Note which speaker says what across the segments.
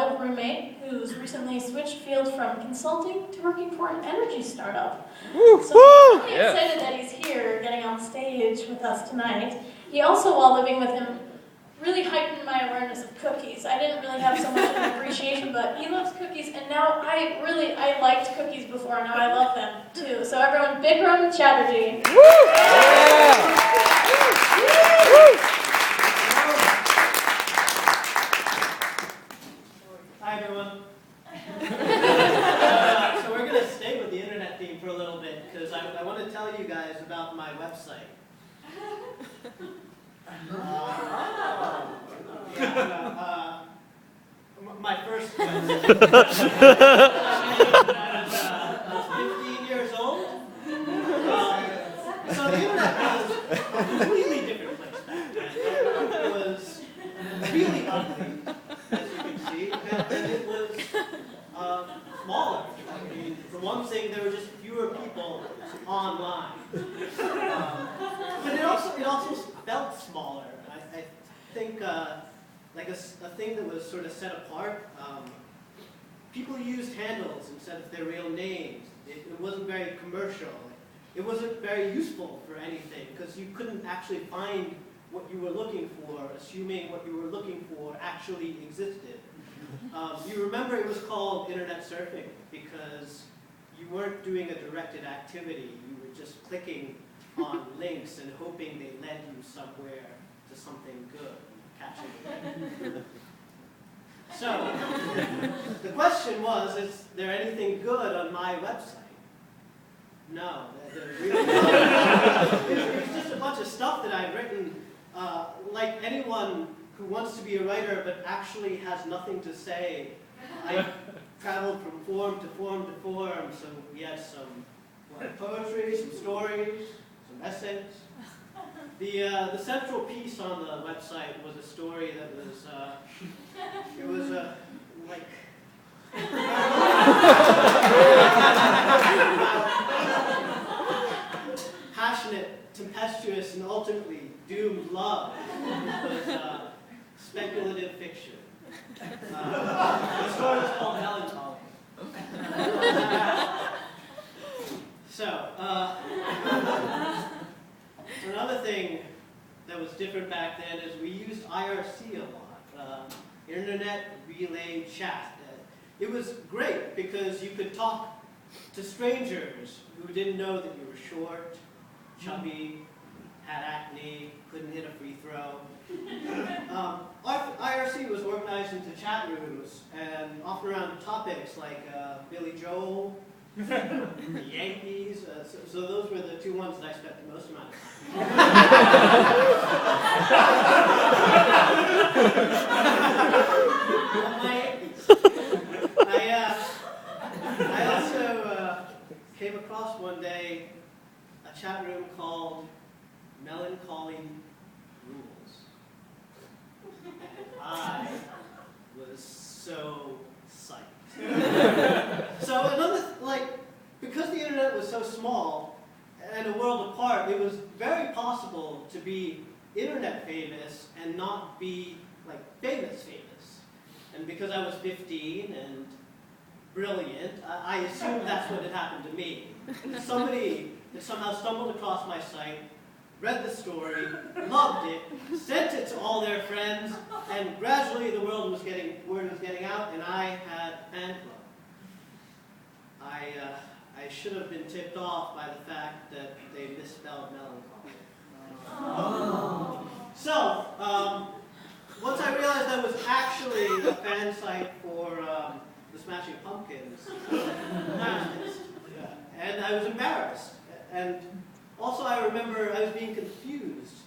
Speaker 1: old roommate who's recently switched fields from consulting to working for an energy startup. So I'm really excited that he's here, getting on stage with us tonight. He also, while living with him, really heightened my awareness of cookies. I didn't really have so much of an appreciation, but he loves cookies, and now I liked cookies before, now I love them too. So everyone, Bikram Chatterji.
Speaker 2: Hi everyone. So we're going to stay with the internet theme for a little bit, because I want to tell you guys about my website. My first website. I was 15 years old. So the internet was a completely different place back then. It was really ugly, as you can see, and it was smaller. I mean, for one thing, there were just fewer people online. But it also felt smaller. I think like a thing that was sort of set apart. People used handles instead of their real names. It wasn't very commercial. It wasn't very useful for anything because you couldn't actually find what you were looking for, assuming what you were looking for actually existed. You remember it was called internet surfing because you weren't doing a directed activity. You were just clicking on links and hoping they led you somewhere to something good, catching it. So, the question was, is there anything good on my website? No, there really wasn't. It was just a bunch of stuff that I'd written, like anyone who wants to be a writer but actually has nothing to say. I traveled from form to form to form, so we had some poetry, some stories, some essays. The central piece on the website was a story that was, it was like, passionate, tempestuous, and ultimately doomed love. It was speculative fiction. The story was called Melancholy. So, another thing that was different back then is we used IRC a lot, Internet Relay Chat. It was great because you could talk to strangers who didn't know that you were short, chubby, had acne, couldn't hit a free throw. IRC was organized into chat rooms and often around topics like Billy Joel, the Yankees, so those were the two ones that I spent the most amount of time. My Yankees. I also came across one day a chat room called Melancholy Rules. And I was so psyched. So another, because the internet was so small and a world apart, it was very possible to be internet famous and not be famous. And because I was 15 and brilliant, I assumed that's what had happened to me. Somebody somehow stumbled across my site, read the story, loved it, sent it to all their friends, and gradually the word was getting out, and I had a fan club. I should have been tipped off by the fact that they misspelled melancholy. So, once I realized I was actually a fan site for the Smashing Pumpkins, and I was embarrassed. And also I remember I was being confused.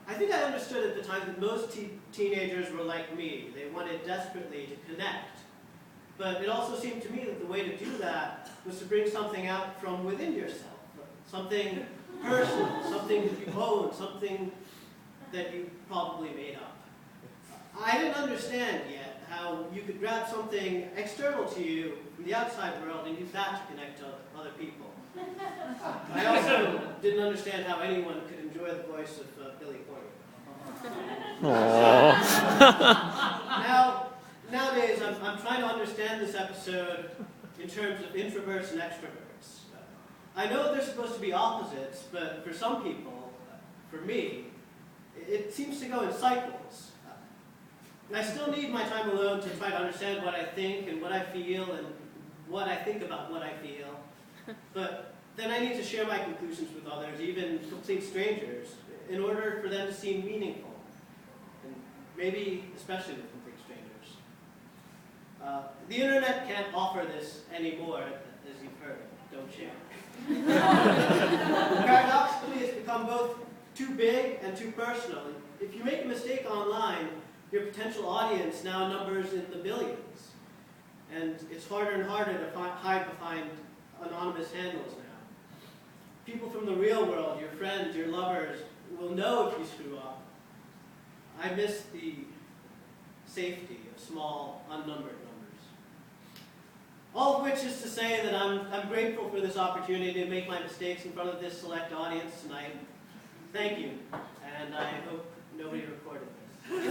Speaker 2: I think I understood at the time that most teenagers were like me. They wanted desperately to connect. But it also seemed to me that the way to do that was to bring something out from within yourself. Something personal, something that you own, something that you probably made up. I didn't understand yet how you could grab something external to you from the outside world and use that to connect to other people. I also didn't understand how anyone could enjoy the voice of Billy Corgan. Now I'm trying to understand this episode in terms of introverts and extroverts. I know they're supposed to be opposites, but for some people, for me, it seems to go in cycles. I still need my time alone to try to understand what I think and what I feel and what I think about what I feel. But then I need to share my conclusions with others, even complete strangers, in order for them to seem meaningful. And maybe especially with complete strangers. The internet can't offer this anymore, as you've heard. Don't share. Paradoxically, it's become both too big and too personal. If you make a mistake online, your potential audience now numbers in the billions. And it's harder and harder to hide behind anonymous handles now. People from the real world, your friends, your lovers, will know if you screw up. I miss the safety of small, unnumbered numbers. All of which is to say that I'm grateful for this opportunity to make my mistakes in front of this select audience tonight. Thank you, and I hope nobody recorded this.